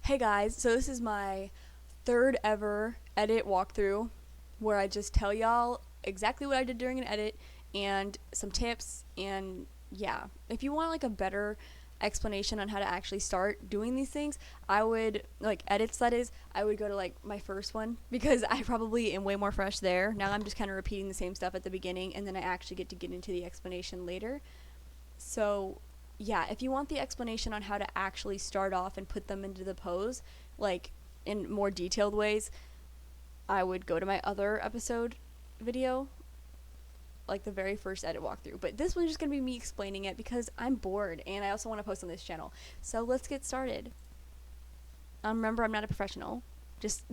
Hey guys, so this is my third ever edit walkthrough where I just tell y'all exactly what I did during an edit and some tips. And yeah, if you want like a better explanation on how to actually start doing these things, I would like edits, that is, I would go to like my first one because I probably am way more fresh there. Now I'm just kind of repeating the same stuff at the beginning and then I actually get into the explanation later. So, yeah, if you want the explanation on how to actually start off and put them into the pose, like in more detailed ways, I would go to my other episode video, like the very first edit walkthrough. But this one's just gonna be me explaining it because I'm bored and I also want to post on this channel. So let's get started. Remember, I'm not a professional. Just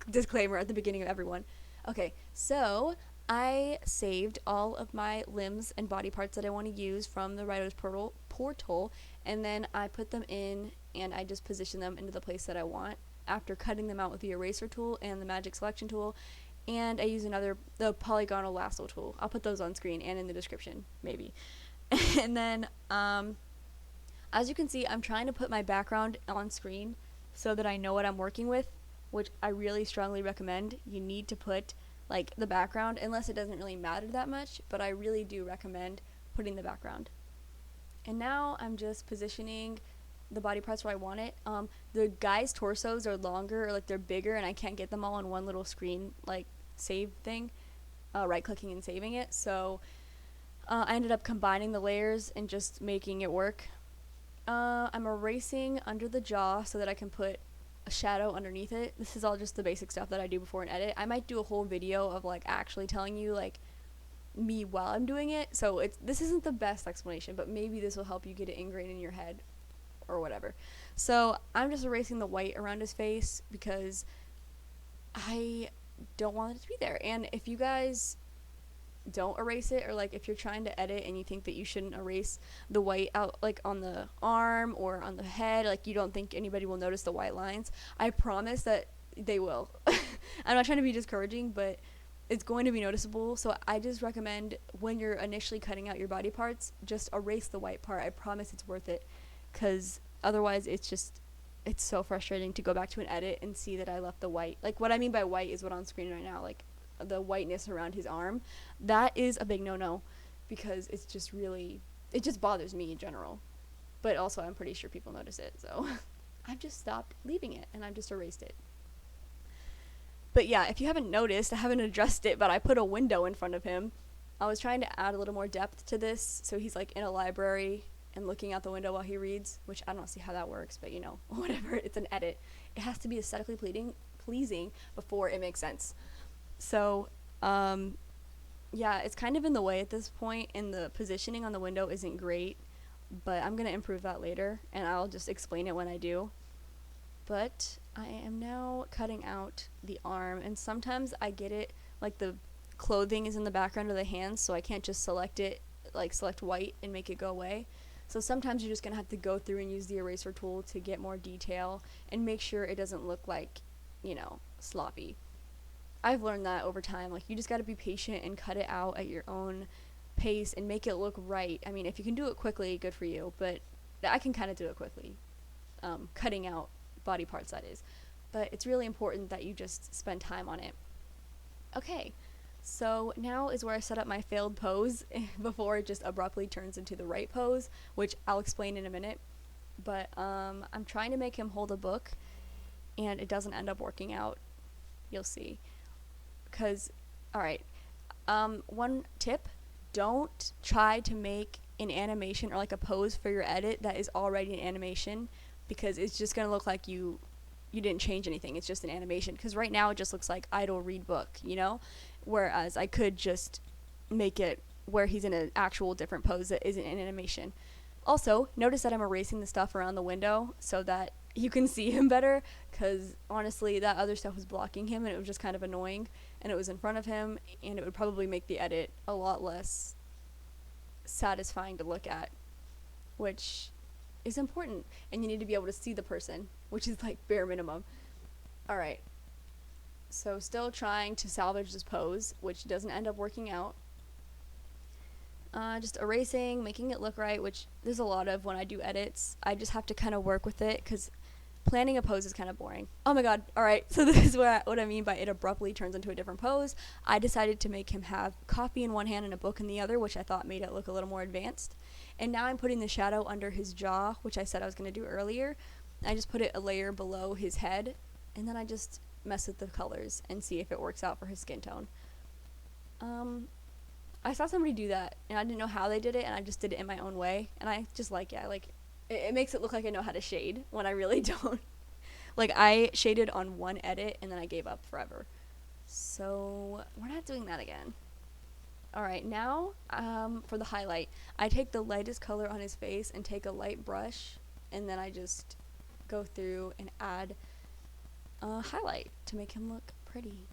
disclaimer at the beginning of everyone. Okay, so I saved all of my limbs and body parts that I want to use from the writer's portal, and then I put them in and I just position them into the place that I want after cutting them out with the eraser tool and the magic selection tool. And I use the polygonal lasso tool. I'll put those on screen and in the description, maybe. And then, as you can see, I'm trying to put my background on screen so that I know what I'm working with, which I really strongly recommend. You need to put like the background, unless it doesn't really matter that much, but I really do recommend putting the background. And now I'm just positioning the body parts where I want it. The guys' torsos are longer, or like they're bigger, and I can't get them all on one little screen like save thing, right clicking and saving it. So I ended up combining the layers and just making it work. I'm erasing under the jaw so that I can put a shadow underneath it. This is all just the basic stuff that I do before an edit. I might do a whole video of like actually telling you like me while I'm doing it. So this isn't the best explanation, but maybe this will help you get it ingrained in your head or whatever. So I'm just erasing the white around his face because I don't want it to be there. And if you guys don't erase it, or like if you're trying to edit and you think that you shouldn't erase the white out like on the arm or on the head, like you don't think anybody will notice the white lines, I promise that they will. I'm not trying to be discouraging, but it's going to be noticeable. So I just recommend when you're initially cutting out your body parts, just erase the white part. I promise it's worth it, because otherwise it's so frustrating to go back to an edit and see that I left the white. Like what I mean by white is what on screen right now, like the whiteness around his arm. That is a big no-no, because it just bothers me in general, but also I'm pretty sure people notice it. So I've just stopped leaving it and I've just erased it. But yeah, if you haven't noticed, I haven't addressed it, but I put a window in front of him. I was trying to add a little more depth to this, so he's like in a library and looking out the window while he reads, which I don't see how that works, but you know, whatever. It's an edit. It has to be aesthetically pleasing before it makes sense. So, yeah, it's kind of in the way at this point, and the positioning on the window isn't great, but I'm going to improve that later, and I'll just explain it when I do. But I am now cutting out the arm, and sometimes I get it, like the clothing is in the background of the hands, so I can't just select it, like select white and make it go away. So sometimes you're just going to have to go through and use the eraser tool to get more detail and make sure it doesn't look like, sloppy. I've learned that over time. Like, you just got to be patient and cut it out at your own pace and make it look right. I mean, if you can do it quickly, good for you, but I can kind of do it quickly. Cutting out body parts, that is. But it's really important that you just spend time on it. Okay, so now is where I set up my failed pose before it just abruptly turns into the right pose, which I'll explain in a minute. But I'm trying to make him hold a book, and it doesn't end up working out. You'll see. Because, alright, one tip, don't try to make an animation or like a pose for your edit that is already an animation, because it's just going to look like you didn't change anything. It's just an animation, because right now it just looks like idle read book, whereas I could just make it where he's in an actual different pose that isn't an animation. Also, notice that I'm erasing the stuff around the window so that you can see him better, because honestly that other stuff was blocking him and it was just kind of annoying, and it was in front of him, and it would probably make the edit a lot less satisfying to look at, which is important, and you need to be able to see the person, which is like bare minimum. Alright, so still trying to salvage this pose, which doesn't end up working out. Just erasing, making it look right, which there's a lot of when I do edits. I just have to kind of work with it, because planning a pose is kind of boring. Oh my god. All right. So this is what I mean by it abruptly turns into a different pose. I decided to make him have coffee in one hand and a book in the other, which I thought made it look a little more advanced. And now I'm putting the shadow under his jaw, which I said I was going to do earlier. I just put it a layer below his head, and then I just mess with the colors and see if it works out for his skin tone. I saw somebody do that, and I didn't know how they did it, and I just did it in my own way. And I just like it makes it look like I know how to shade when I really don't. Like, I shaded on one edit, and then I gave up forever. So we're not doing that again. Alright, now for the highlight. I take the lightest color on his face and take a light brush, and then I just go through and add a highlight to make him look pretty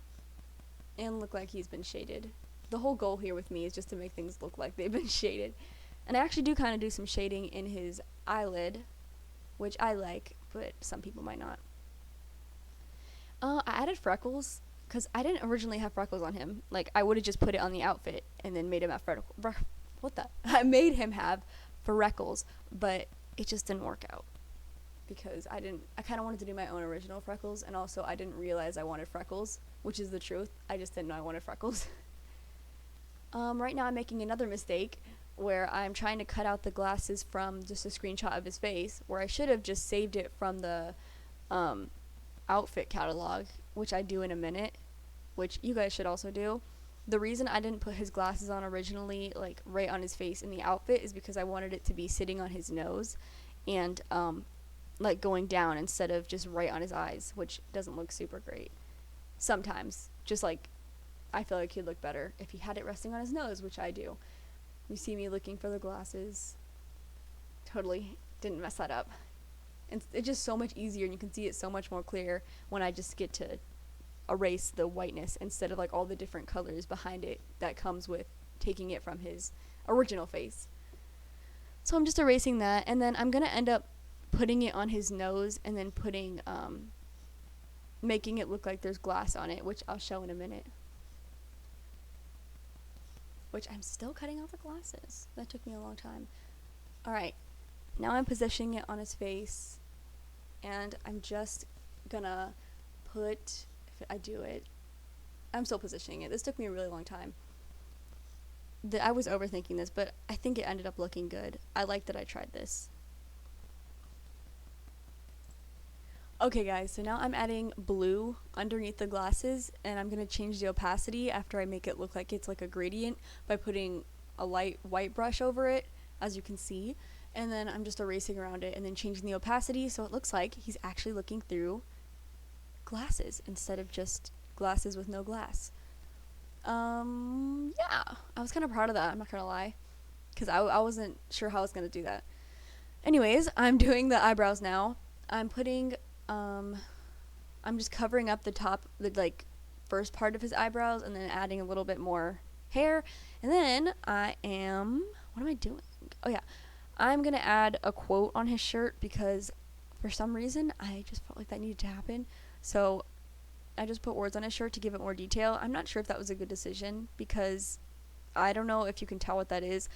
and look like he's been shaded. The whole goal here with me is just to make things look like they've been shaded. And I actually do kind of do some shading in his eyelid, which I like, but some people might not. I added freckles because I didn't originally have freckles on him. Like, I would have just put it on the outfit and then made him have freckles. I made him have freckles, but it just didn't work out because I kind of wanted to do my own original freckles, and also I didn't realize I wanted freckles, which is the truth. I just didn't know I wanted freckles. Right now I'm making another mistake where I'm trying to cut out the glasses from just a screenshot of his face, where I should have just saved it from the outfit catalog, which I do in a minute, which you guys should also do. The reason I didn't put his glasses on originally, like right on his face in the outfit, is because I wanted it to be sitting on his nose and like going down instead of just right on his eyes, which doesn't look super great. Sometimes, just like I feel like he'd look better if he had it resting on his nose, which I do. You see me looking for the glasses. Totally didn't mess that up. And it's just so much easier, and you can see it so much more clear when I just get to erase the whiteness instead of like all the different colors behind it that comes with taking it from his original face. So I'm just erasing that, and then I'm going to end up putting it on his nose and then making it look like there's glass on it, which I'll show in a minute. Which I'm still cutting out the glasses. That took me a long time. Alright, now I'm positioning it on his face, and I'm just gonna put, if I do it, I'm still positioning it. This took me a really long time. I was overthinking this, but I think it ended up looking good. I like that I tried this. Okay guys, so now I'm adding blue underneath the glasses, and I'm going to change the opacity after I make it look like it's like a gradient by putting a light white brush over it, as you can see, and then I'm just erasing around it and then changing the opacity so it looks like he's actually looking through glasses instead of just glasses with no glass. Yeah, I was kind of proud of that, I'm not going to lie, because I wasn't sure how I was going to do that. Anyways, I'm doing the eyebrows now. I'm putting I'm just covering up the top, the like first part of his eyebrows, and then adding a little bit more hair. And then what am I doing? Oh yeah, I'm gonna add a quote on his shirt because for some reason I just felt like that needed to happen. So I just put words on his shirt to give it more detail. I'm not sure if that was a good decision because I don't know if you can tell what that is,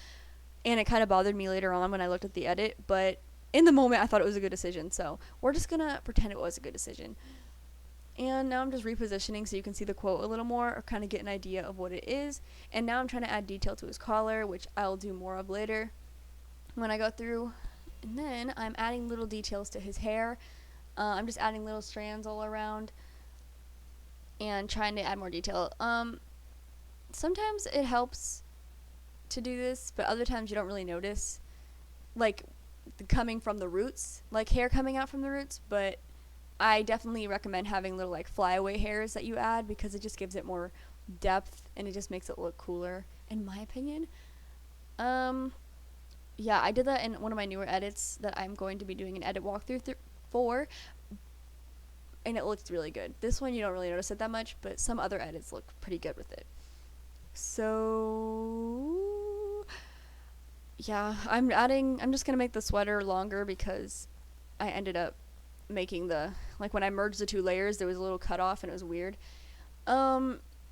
and it kind of bothered me later on when I looked at the edit, but in the moment, I thought it was a good decision, so we're just going to pretend it was a good decision. And now I'm just repositioning so you can see the quote a little more or kind of get an idea of what it is. And now I'm trying to add detail to his collar, which I'll do more of later when I go through. And then I'm adding little details to his hair. I'm just adding little strands all around and trying to add more detail. Sometimes it helps to do this, but other times you don't really notice. Like, coming from the roots, like hair coming out from the roots, but I definitely recommend having little like flyaway hairs that you add because it just gives it more depth and it just makes it look cooler, in my opinion. Yeah, I did that in one of my newer edits that I'm going to be doing an edit walkthrough for, and it looks really good. This one you don't really notice it that much, but some other edits look pretty good with it. So yeah, I'm just gonna make the sweater longer because I ended up making when I merged the two layers, there was a little cut off and it was weird.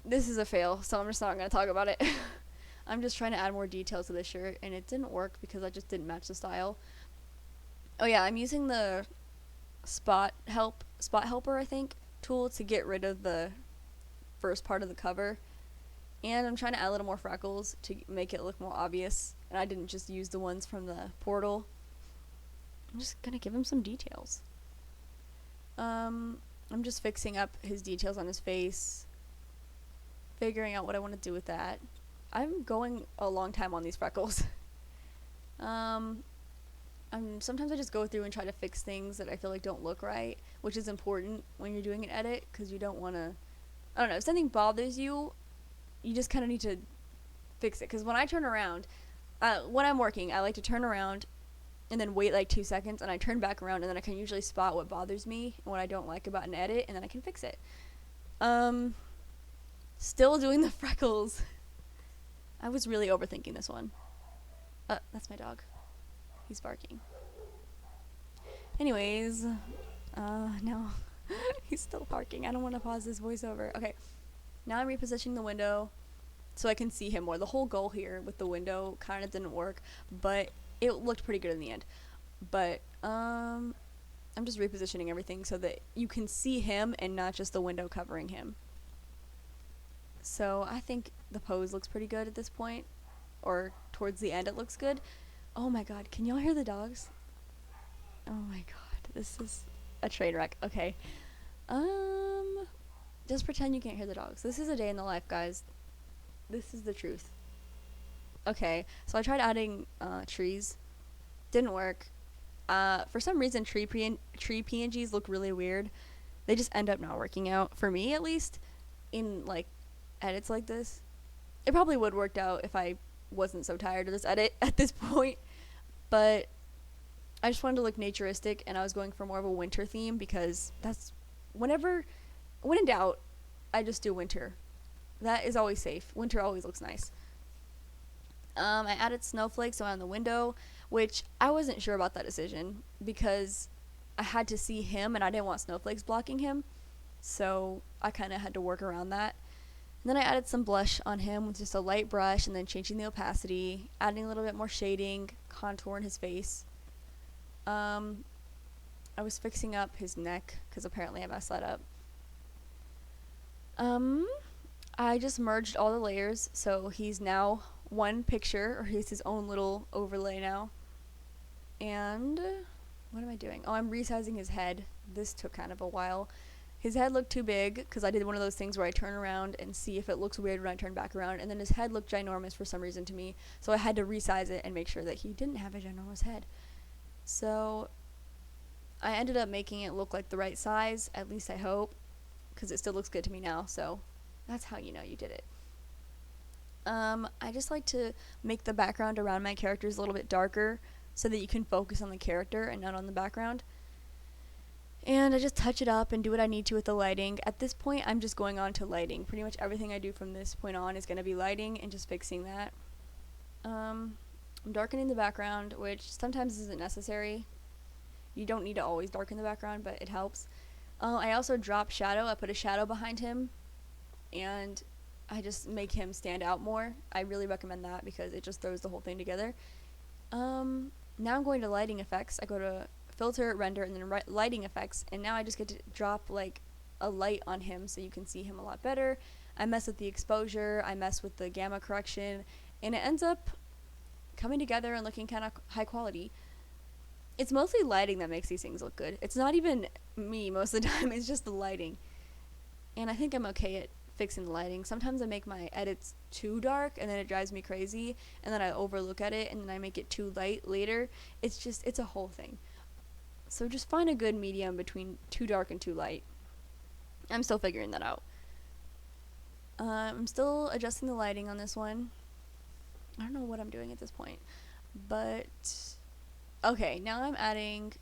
This is a fail, so I'm just not gonna talk about it. I'm just trying to add more detail to this shirt, and it didn't work because I just didn't match the style. Oh yeah, I'm using the spot helper, I think, tool to get rid of the first part of the cover. And I'm trying to add a little more freckles to make it look more obvious. And I didn't just use the ones from the portal. I'm just gonna give him some details. I'm just fixing up his details on his face, figuring out what I want to do with that. I'm going a long time on these freckles. Sometimes I just go through and try to fix things that I feel like don't look right, which is important when you're doing an edit, because you don't want to, I don't know, if something bothers you, you just kind of need to fix it. Because when I turn around, when I'm working, I like to turn around and then wait like 2 seconds, and I turn back around, and then I can usually spot what bothers me and what I don't like about an edit, and then I can fix it. Still doing the freckles. I was really overthinking this one. That's my dog. He's barking. Anyways, no. He's still barking. I don't want to pause this voiceover. Okay, now I'm repositioning the window so I can see him more. The whole goal here with the window kind of didn't work, but it looked pretty good in the end. But I'm just repositioning everything so that you can see him and not just the window covering him. So I think the pose looks pretty good at this point, or towards the end it looks good. Oh my god, can y'all hear the dogs? Oh my god, this is a train wreck. Okay. Just pretend you can't hear the dogs. This is a day in the life, guys. This is the truth. Okay, so I tried adding trees. Didn't work. For some reason, tree PNGs look really weird. They just end up not working out, for me at least, in like edits like this. It probably would worked out if I wasn't so tired of this edit at this point, but I just wanted to look naturistic, and I was going for more of a winter theme, because that's when in doubt, I just do winter. That is always safe. Winter always looks nice. I added snowflakes around the window, which I wasn't sure about that decision, because I had to see him and I didn't want snowflakes blocking him, so I kind of had to work around that. And then I added some blush on him with just a light brush, and then changing the opacity, adding a little bit more shading, contour in his face. I was fixing up his neck, because apparently I messed that up. I just merged all the layers, so he's now one picture, or he's his own little overlay now. And what am I doing? Oh, I'm resizing his head. This took kind of a while. His head looked too big, because I did one of those things where I turn around and see if it looks weird when I turn back around, and then his head looked ginormous for some reason to me, so I had to resize it and make sure that he didn't have a ginormous head. So I ended up making it look like the right size, at least I hope, because it still looks good to me now, so that's how you know you did it. I just like to make the background around my characters a little bit darker, so that you can focus on the character and not on the background. And I just touch it up and do what I need to with the lighting. At this point, I'm just going on to lighting. Pretty much everything I do from this point on is going to be lighting and just fixing that. I'm darkening the background, which sometimes isn't necessary. You don't need to always darken the background, but it helps. I also drop shadow. I put a shadow behind him, and I just make him stand out more. I really recommend that, because it just throws the whole thing together. Now I'm going to lighting effects. I go to filter, render, and then lighting effects, and now I just get to drop like a light on him so you can see him a lot better. I mess with the exposure, I mess with the gamma correction, and it ends up coming together and looking kind of high quality. It's mostly lighting that makes these things look good. It's not even me most of the time, it's just the lighting. And I think I'm okay at fixing the lighting. Sometimes I make my edits too dark, and then it drives me crazy, and then I overlook at it, and then I make it too light later. It's a whole thing. So just find a good medium between too dark and too light. I'm still figuring that out. I'm still adjusting the lighting on this one. I don't know what I'm doing at this point, but okay, now I'm adding,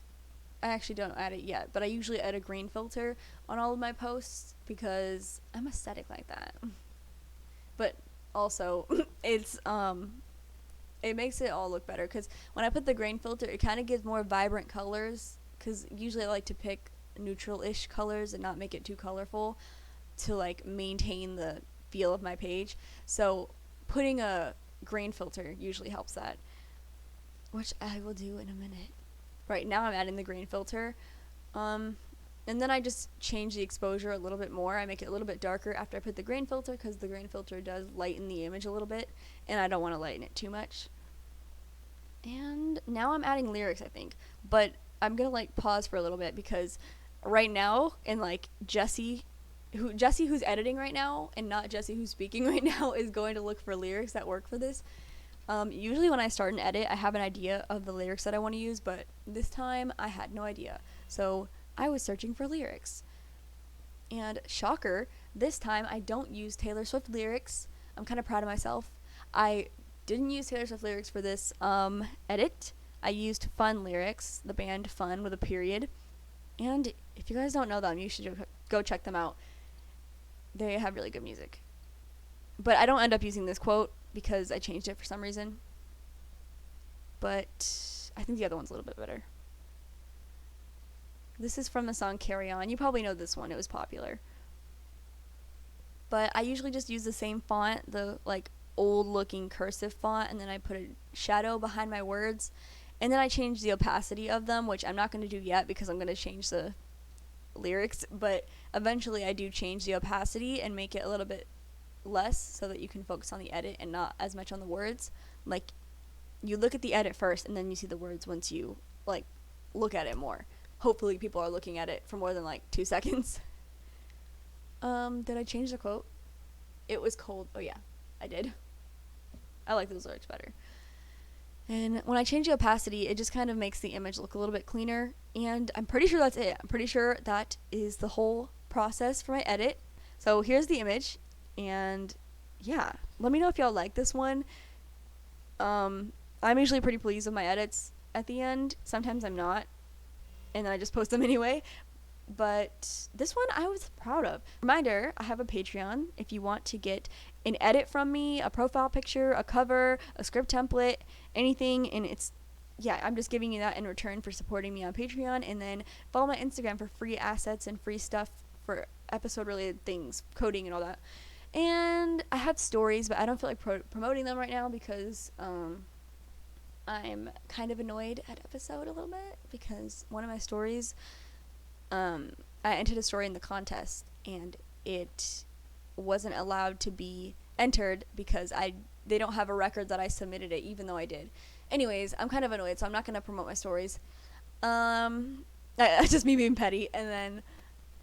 I actually don't add it yet, but I usually add a green filter on all of my posts because I'm aesthetic like that. But also it's it makes it all look better, because when I put the grain filter, it kind of gives more vibrant colors, because usually I like to pick neutral-ish colors and not make it too colorful to like maintain the feel of my page. So putting a grain filter usually helps that, which I will do in a minute. Right now I'm adding the grain filter. And then I just change the exposure a little bit more. I make it a little bit darker after I put the grain filter, because the grain filter does lighten the image a little bit, and I don't want to lighten it too much. And now I'm adding lyrics, I think. But I'm going to like pause for a little bit, because right now, and like Jesse who's editing right now, and not Jesse who's speaking right now, is going to look for lyrics that work for this. Usually when I start an edit, I have an idea of the lyrics that I want to use, but this time I had no idea. So I was searching for lyrics. And shocker, this time I don't use Taylor Swift lyrics. I'm kind of proud of myself. I didn't use Taylor Swift lyrics for this edit. I used Fun lyrics, the band Fun with a period. And if you guys don't know them, you should go check them out. They have really good music. But I don't end up using this quote because I changed it for some reason. But I think the other one's a little bit better. This is from the song Carry On. You probably know this one. It was popular. But I usually just use the same font, the like old looking cursive font, and then I put a shadow behind my words. And then I change the opacity of them, which I'm not going to do yet because I'm going to change the lyrics. But eventually I do change the opacity and make it a little bit less so that you can focus on the edit and not as much on the words. Like, you look at the edit first and then you see the words once you like look at it more. Hopefully people are looking at it for more than like 2 seconds. Did I change the quote? It was cold. Oh yeah, I did. I like those lyrics better. And when I change the opacity, it just kind of makes the image look a little bit cleaner. And I'm pretty sure that's it. I'm pretty sure that is the whole process for my edit. So here's the image. And yeah, let me know if y'all like this one. I'm usually pretty pleased with my edits at the end. Sometimes I'm not, and then I just post them anyway. But this one I was proud of. Reminder, I have a Patreon if you want to get an edit from me, a profile picture, a cover, a script template, anything. And I'm just giving you that in return for supporting me on Patreon. And then follow my Instagram for free assets and free stuff for episode related things, coding and all that. And I have stories, but I don't feel like promoting them right now because I'm kind of annoyed at episode a little bit, because one of my stories, I entered a story in the contest and it wasn't allowed to be entered because they don't have a record that I submitted it, even though I did. Anyways, I'm kind of annoyed, so I'm not going to promote my stories. That's just me being petty. And then,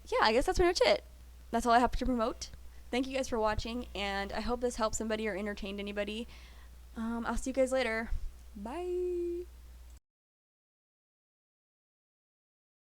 yeah, I guess that's pretty much it. That's all I have to promote. Thank you guys for watching, and I hope this helped somebody or entertained anybody. I'll see you guys later. Bye.